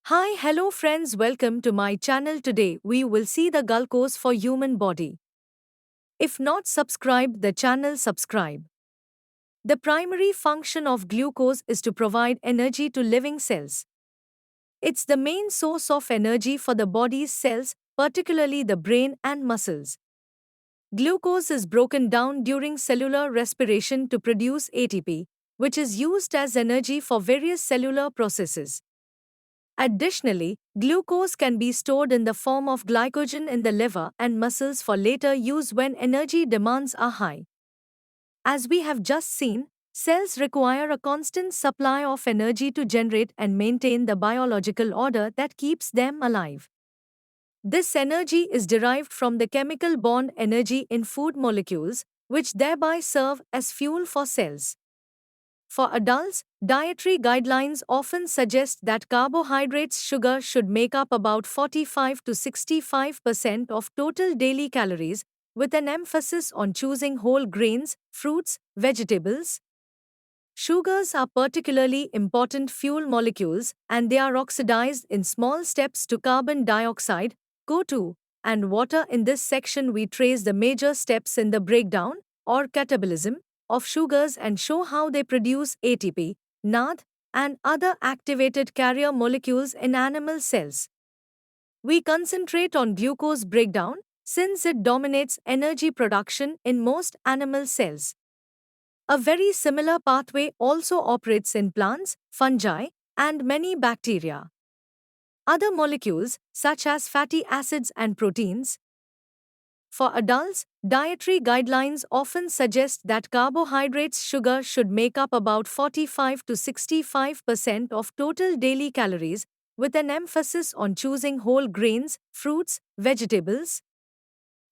Hi, hello friends, welcome to my channel. Today we will see the glucose for human body. If not subscribed the channel, subscribe. The primary function of glucose is to provide energy to living cells. It's the main source of energy for the body's cells, particularly the brain and muscles. Glucose is broken down during cellular respiration to produce ATP, which is used as energy for various cellular processes. Additionally, glucose can be stored in the form of glycogen in the liver and muscles for later use when energy demands are high. As we have just seen, cells require a constant supply of energy to generate and maintain the biological order that keeps them alive. This energy is derived from the chemical bond energy in food molecules, which thereby serve as fuel for cells. For adults, dietary guidelines often suggest that carbohydrates sugar should make up about 45 to 65% of total daily calories, with an emphasis on choosing whole grains, fruits, vegetables. Sugars are particularly important fuel molecules and they are oxidized in small steps to carbon dioxide, CO2, and water. In this section, we trace the major steps in the breakdown, or catabolism, of sugars and show how they produce ATP, NAD, and other activated carrier molecules in animal cells. We concentrate on glucose breakdown since it dominates energy production in most animal cells. A very similar pathway also operates in plants, fungi, and many bacteria. Other molecules, such as fatty acids and proteins. For adults, dietary guidelines often suggest that carbohydrates sugar should make up about 45 to 65% of total daily calories, with an emphasis on choosing whole grains, fruits, vegetables.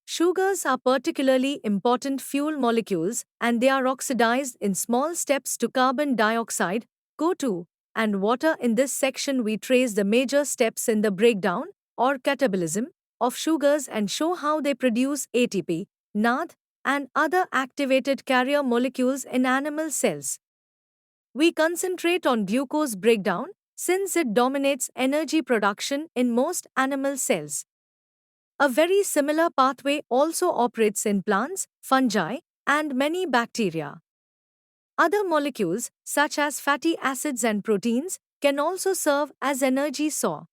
Sugars are particularly important fuel molecules and they are oxidized in small steps to carbon dioxide, CO2, and water. In this section, we trace the major steps in the breakdown, or catabolism, of sugars and show how they produce ATP, NAD, and other activated carrier molecules in animal cells. We concentrate on glucose breakdown since it dominates energy production in most animal cells. A very similar pathway also operates in plants, fungi, and many bacteria. Other molecules, such as fatty acids and proteins, can also serve as energy source.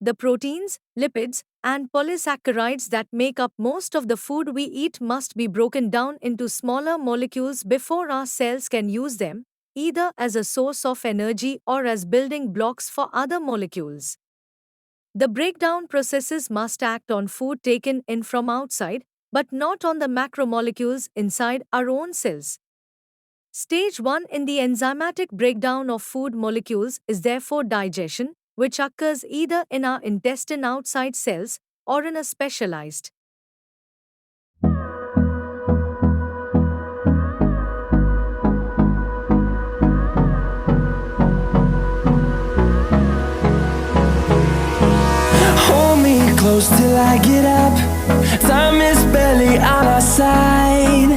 The proteins, lipids, and polysaccharides that make up most of the food we eat must be broken down into smaller molecules before our cells can use them, either as a source of energy or as building blocks for other molecules. The breakdown processes must act on food taken in from outside, but not on the macromolecules inside our own cells. Stage 1 in the enzymatic breakdown of food molecules is therefore digestion, which occurs either in our intestine outside cells or in a specialized Hold me close till I get up. Time is barely on our side.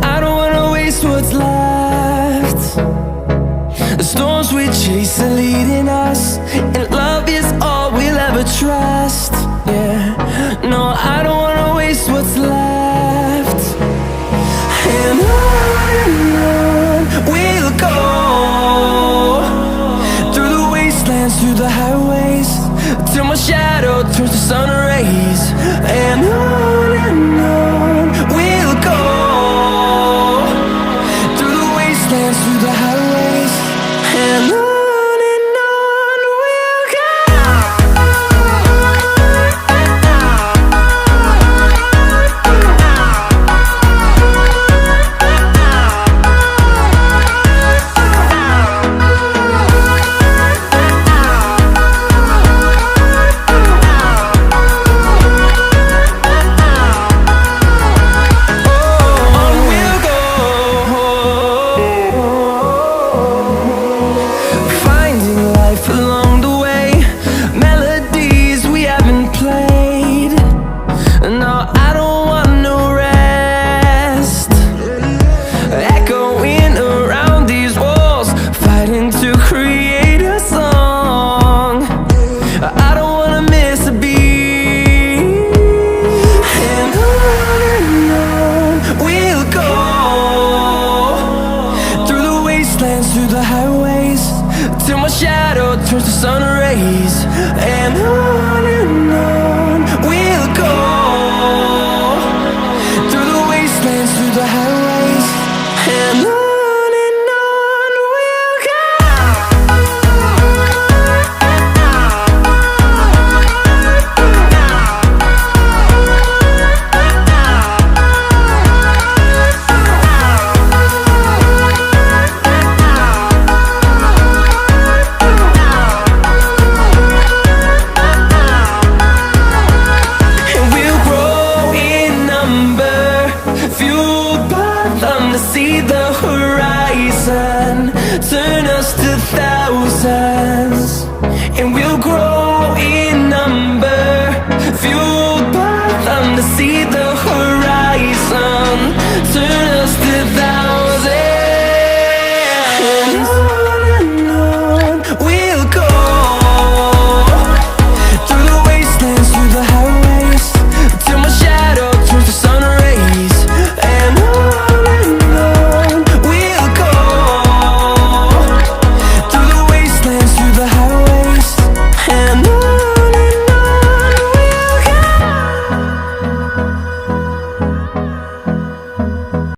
I don't wanna waste what's left. The storms we chase are leading us, and love is all we'll ever trust. Yeah, no, I don't wanna waste what's left. And on we'll go, through the wastelands, through the highways, till my shadow turns to sun rays. And on we'll go, through the wastelands, through the highways, and on we'll go. shadow turns to sun rays, and on we'll go.